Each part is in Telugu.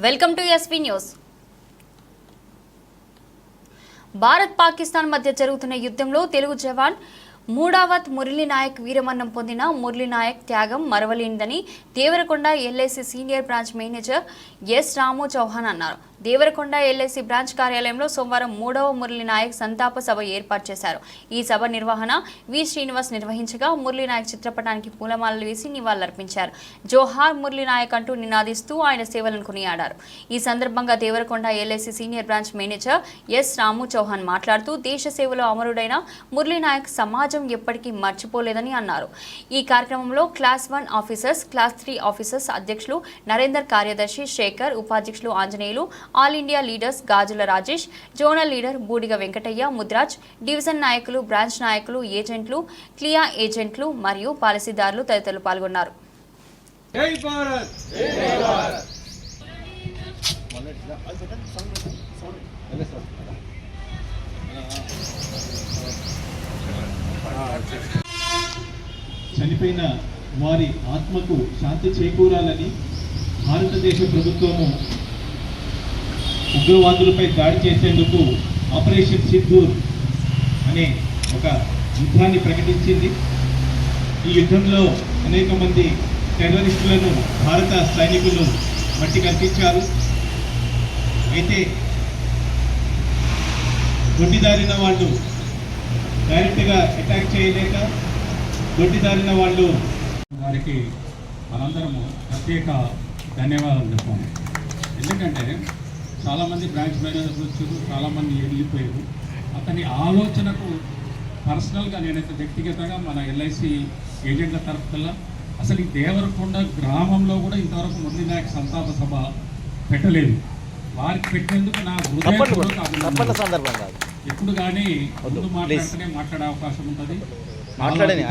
Welcome to SV news. Bharat Pakistan మధ్య జరుగుతున్న యుద్ధంలో తెలుగు జవాన్ మూడావత్ మురళీ నాయక్ వీరమరణం పొందిన మురళీ నాయక్ త్యాగం మరవలేనిదని Devarakonda LIC senior branch manager S Ramu Chauhan అన్నారు. దేవరకొండ ఎల్ఐసి బ్రాంచ్ కార్యాలయంలో సోమవారం 3వ మురళీ నాయక్ సంతాప సభ ఏర్పాటు చేశారు. ఈ సభ నిర్వహణ వి శ్రీనివాస్ నిర్వహించగా మురళీ నాయక్ చిత్రపటానికి పూలమాలలు వేసి నివాళులర్పించారు. జోహార్ మురళీ నాయక్ అంటూ నినాదిస్తూ ఆయన సేవలను కొనియాడారు. ఈ సందర్భంగా Devarakonda LIC senior branch manager S Ramu Chauhan మాట్లాడుతూ దేశ సేవలో అమరుడైన మురళీ నాయక్ సమాజం ఎప్పటికీ మర్చిపోలేదని అన్నారు. ఈ కార్యక్రమంలో క్లాస్ 1 ఆఫీసర్స్, క్లాస్ 3 ఆఫీసర్స్ అధ్యక్షులు నరేందర్, కార్యదర్శి శేఖర్, ఉపాధ్యక్షులు Anjaneyulu, all India leaders Gajula Rajesh, zonal leader Budiga Venkataiah, Mudraj, division నాయకులు, బ్రాంచ్ నాయకులు, ఏజెంట్లు, క్లియా ఏజెంట్లు మరియు పాలసీదారులు తదితరులు పాల్గొన్నారు. చనిపోయిన వారి ఆత్మకు శాంతి చేకూరాలని భారతదేశ ప్రభుత్వము ఉగ్రవాదులపై దాడి చేసేందుకు ఆపరేషన్ సింధూర్ అనే ఒక యుద్ధాన్ని ప్రకటించింది. ఈ యుద్ధంలో అనేక మంది టెర్రరిస్టులను భారత సైనికులు మట్టి కల్పించారు. అయితే దొడ్డిదారిన వాళ్ళు డైరెక్ట్గా అటాక్ చేయలేక దొడ్డిదారిన వాళ్ళు వారికి మనందరము ప్రత్యేక ధన్యవాదాలు చెప్పాము. ఎందుకంటే చాలామంది బ్రాంచ్ మేనేజర్స్ వచ్చారు, చాలామంది వెళ్ళిపోయారు. అతని ఆలోచనకు పర్సనల్గా నేనైతే వ్యక్తిగతంగా మన ఎల్ఐసి ఏజెంట్ల తరఫున అసలు ఈ దేవరకొండ గ్రామంలో కూడా ఇంతవరకు మురళీ నాయక్ సంతాప సభ పెట్టలేదు. వారికి పెట్టేందుకు నా హృదయ ఎప్పుడు కానీ ముందు మాట్లాడితేనే మాట్లాడే అవకాశం ఉంటుంది.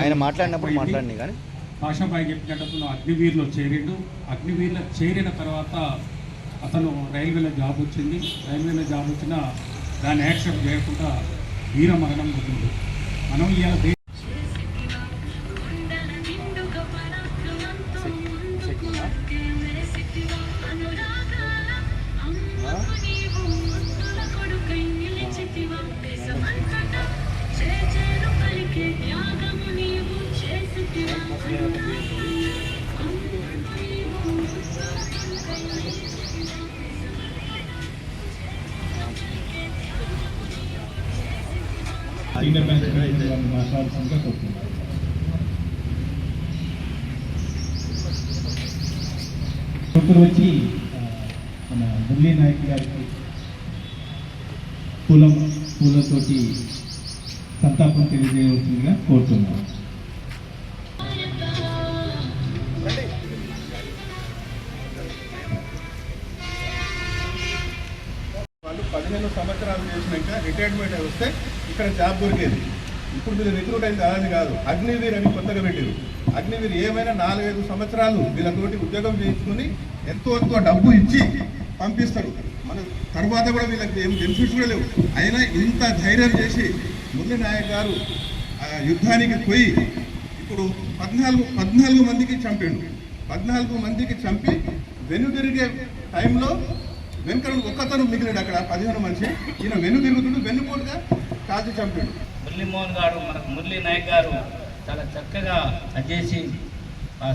ఆయన మాట్లాడినప్పుడు మాట్లాడి కానీ భాషాబాయి చెప్పినట్టు అగ్నివీర్లో చేరిండు. అగ్నివీర్లో చేరిన తర్వాత అతను రైల్వేలో జాబ్ వచ్చింది. రైల్వేలో జాబ్ వచ్చినా దాన్ని యాక్సెప్ట్ చేయకుండా వీరమరణం పొందింది. మనం ఇవాళ మాట్లాడాల్సిందిగా కోరుతున్నాను. ఇప్పుడు వచ్చి మన మురళీ నాయక్ గారికి పూలతోటి సంతాపం తెలియజేయవలసిందిగా కోరుతున్నాను. వాళ్ళు 15 సంవత్సరాలు చేసినాక రిటైర్మెంట్ వస్తే ఇక్కడ జాబ్ దొరికేది. ఇప్పుడు మీరు రిక్రూట్ అయింది అలాది కాదు. అగ్నివీర్ అని కొత్తగా పెట్టారు. అగ్నివీర్ ఏమైనా 4-5 సంవత్సరాలు వీళ్ళతోటి ఉద్యోగం చేయించుకుని ఎంతో డబ్బు ఇచ్చి పంపిస్తారు. మన తర్వాత కూడా వీళ్ళకి ఏం బెనిఫిట్స్ కూడా లేవు. అయినా ఇంత ధైర్యం చేసి మురళీ నాయక్ గారు యుద్ధానికి పోయి ఇప్పుడు 14 మందికి చంపాడు. 14 మందికి చంపి వెనుదిరిగే టైంలో వెనుకడు ఒక్కతను మిగిలాడు. అక్కడ 15 మనిషి ఈయన వెనుదిరుగుతుడు వెన్నుపోటుగా కాల్చి చంపాడు. మురళీమోహన్ గారు, మనకు మురళీ నాయక్ గారు చాలా చక్కగా చేసి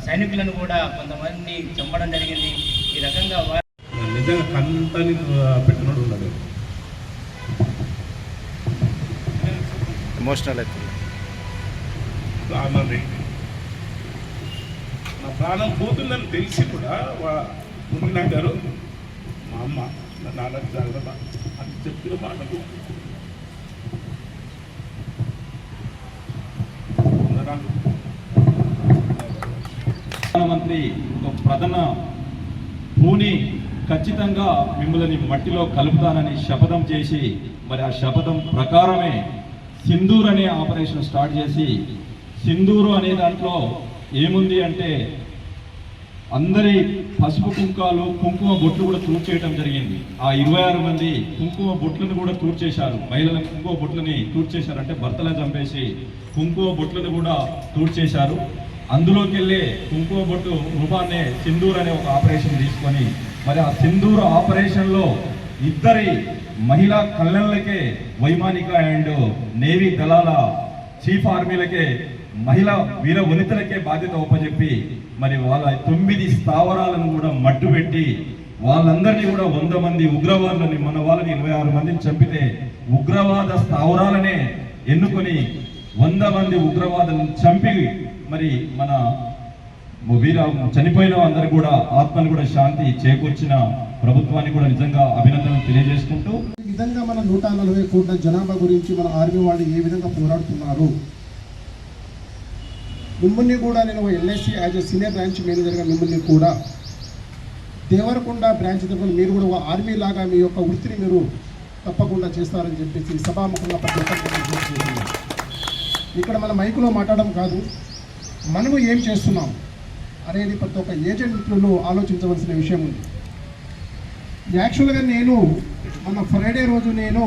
సైనికులను కూడా కొంతమంది చంపడం జరిగింది. ఈ రకంగా నిజంగా కంతని పెట్టినట్టు ఉన్నాడు. ఎమోషనల్ అవుతుంది. నా ప్రాణం పోతుందని తెలిసి కూడా మురళీ నాయక్ గారు మా అమ్మ నా నాన్న జాగ్రత్త అని చెప్పిన మాటకు ప్రధానమంత్రి ఒక ప్రధాన భూని ఖచ్చితంగా మిమ్మల్ని మట్టిలో కలుపుతానని శపథం చేసి మరి ఆ శపథం ప్రకారమే సింధూర్ అనే ఆపరేషన్ స్టార్ట్ చేసి సింధూరు అనే దాంట్లో ఏముంది అంటే అందరి పసుపు కుంకుమ బొట్లు కూడా తూర్చేయడం జరిగింది. ఆ 26 మంది కుంకుమ బొట్లను కూడా తూర్చేశారు. మహిళల కుంకుమ బొట్లని తూర్చేశారు, అంటే భర్తలను చంపేసి కుంకుమ బొట్లను కూడా తూర్చేశారు. అందులోకి వెళ్ళే కుంకుమ బొట్టు రూపాన్నే సింధూర్ అనే ఒక ఆపరేషన్ తీసుకొని మరి ఆ సింధూర్ ఆపరేషన్లో ఇద్దరి మహిళా కళ్యాణులకే వైమానిక అండ్ నేవీ దళాల చీఫ్ ఆర్మీలకే మహిళా వీర వనితలకే బాధ్యత ఉపజెప్పి మరి వాళ్ళ 9 స్థావరాలను కూడా మట్టుపెట్టి వాళ్ళందరినీ కూడా 100 మంది ఉగ్రవాదులని మన వాళ్ళని 26 మందిని చంపితే ఉగ్రవాద స్థావరాలనే ఎన్నుకొని 100 మంది ఉగ్రవాదులను చంపి మరి మన వీర చనిపోయిన అందరు కూడా ఆత్మను కూడా శాంతి చేకూర్చిన ప్రభుత్వాన్ని కూడా నిజంగా అభినందనలు తెలియజేసుకుంటూ ఈ విధంగా మన 140 కోట్ల జనాభా గురించి మన ఆర్మీ వాళ్ళు ఏ విధంగా పోరాడుతున్నారు. మిమ్మల్ని కూడా నేను LIC as a senior branch మేనేజర్గా మిమ్మల్ని కూడా దేవరకొండ బ్రాంచ్ తరఫున మీరు కూడా ఒక ఆర్మీ లాగా మీ యొక్క వృత్తిని మీరు తప్పకుండా చేస్తారని చెప్పేసి సభాముఖంగా ప్రతి ఒక్కరు ఇక్కడ మన మైకులో మాట్లాడడం కాదు, మనము ఏం చేస్తున్నాం అనేది ప్రతి ఒక్క ఏజెంట్లు ఆలోచించవలసిన విషయం ఉంది. యాక్చువల్గా నేను మన ఫ్రైడే రోజు నేను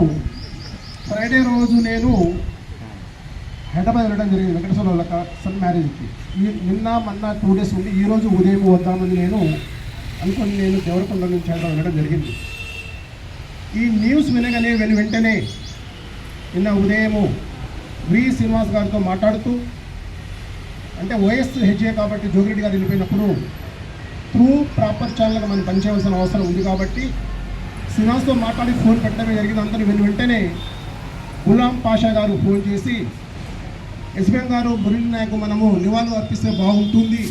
హైదరాబాద్ వెళ్ళడం జరిగింది వెంకటేశ్వర వాళ్ళ సన్ మ్యారేజ్కి. నిన్న మొన్న 2 డేస్ ఉండి ఈరోజు ఉదయం వద్దామని నేను దేవరకొండ నుంచి హైదరాబాద్ వెళ్ళడం జరిగింది. ఈ న్యూస్ వినగానే వెంటనే నిన్న ఉదయము వి శ్రీనివాస్ గారితో మాట్లాడుతూ, అంటే ఓఎస్ హెచ్ఏ కాబట్టి జోగిరెడ్డి గారు వెళ్ళిపోయినప్పుడు త్రూ ప్రాపర్ ఛానల్గా మనం పనిచేయాల్సిన అవసరం ఉంది కాబట్టి శ్రీనివాస్తో మాట్లాడి ఫోన్ పెట్టడమే జరిగింది. అందరూ వెంటనే గులాం పాషా గారు ఫోన్ చేసి ఎస్బీఎం గారు మురళీ నాయక్ మనము నివాళులు అర్పిస్తే బాగుంటుంది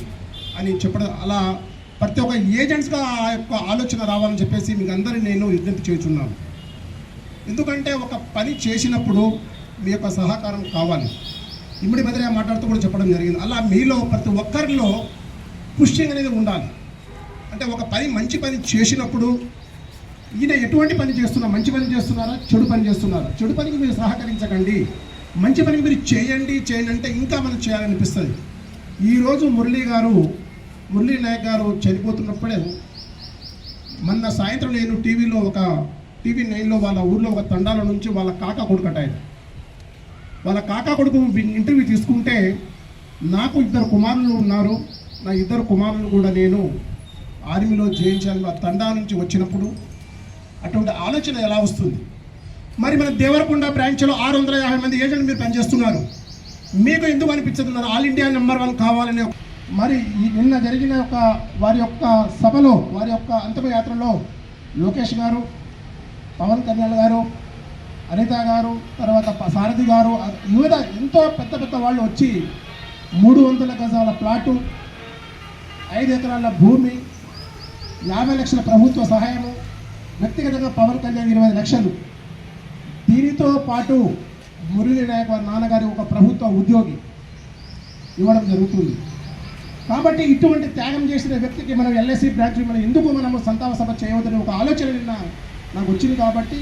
అని చెప్పడం, అలా ప్రతి ఒక్క ఏజెంట్స్గా ఆ యొక్క ఆలోచన రావాలని చెప్పేసి మీకు అందరినీ నేను విజ్ఞప్తి చేస్తున్నాను. ఎందుకంటే ఒక పని చేసినప్పుడు మీ యొక్క సహకారం కావాలి. ఇమ్మడి బదిలీ మాట్లాడుతూ కూడా చెప్పడం జరిగింది. అలా మీలో ప్రతి ఒక్కరిలో పుష్టింగ్ అనేది ఉండాలి. అంటే ఒక పని మంచి పని చేసినప్పుడు ఈయన ఎటువంటి పని చేస్తున్నా, మంచి పని చేస్తున్నారా, చెడు పని చేస్తున్నారా, చెడు పనికి మీరు సహకరించకండి, మంచి పనికి మీరు చేయండి అంటే ఇంకా మనం చేయాలనిపిస్తుంది. ఈరోజు మురళీ నాయక్ గారు చనిపోతున్నప్పుడే మొన్న సాయంత్రం నేను టీవీ 9లో వాళ్ళ ఊర్లో ఒక తండాల నుంచి వాళ్ళ కాకా కొడుకు ఆయన, వాళ్ళ కాకా కొడుకు ఇంటర్వ్యూ తీసుకుంటే నాకు 2 కుమారులు ఉన్నారు, నా 2 కుమారులు కూడా నేను ఆర్మీలో చేయించాను. ఆ తండా నుంచి వచ్చినప్పుడు అటువంటి ఆలోచన ఎలా వస్తుంది? మరి మన దేవరకొండ బ్రాంచ్లో 650 మంది ఏజెంట్లు మీరు పనిచేస్తున్నారు, మీకు ఎందుకు అనిపించుతున్నారు ఆల్ ఇండియా నెంబర్ 1 కావాలని? మరి నిన్న జరిగిన వారి యొక్క సభలో, వారి యొక్క అంతిమయాత్రలో లోకేష్ గారు, పవన్ కళ్యాణ్ గారు, అనిత గారు, తర్వాత సారథి గారు, వివిధ ఎంతో పెద్ద వాళ్ళు వచ్చి 300 గజాల ప్లాటు, 5 ఎకరాల భూమి, 50 లక్షల ప్రభుత్వ సహాయము, వ్యక్తిగతంగా పవన్ కళ్యాణ్ 20 లక్షలు, దీనితో పాటు మురళీ నాయక్ వారి నాన్నగారి ఒక ప్రభుత్వ ఉద్యోగి ఇవ్వడం జరుగుతుంది. కాబట్టి ఇటువంటి త్యాగం చేసిన వ్యక్తికి మనం ఎల్ఐసి బ్రాంచ్ ఎందుకు మనము సంతాప సభ చేయవద్దని ఒక ఆలోచన నిన్న నాకు వచ్చింది. కాబట్టి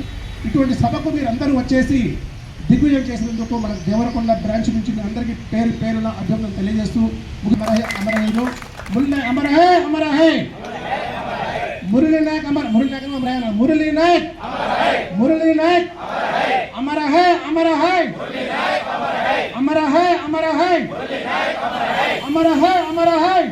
ఇటువంటి సభకు మీరు అందరూ వచ్చేసి దిగ్విజయం చేసినందుకు మన దేవరకొండ బ్రాంచ్ నుంచి మీ అందరికీ పేరున అభ్యర్థన తెలియజేస్తూ మురళీ నాయక్ అమర హై, అమర హై, అమర హై, అమర హై, అమర హై, అమర హై.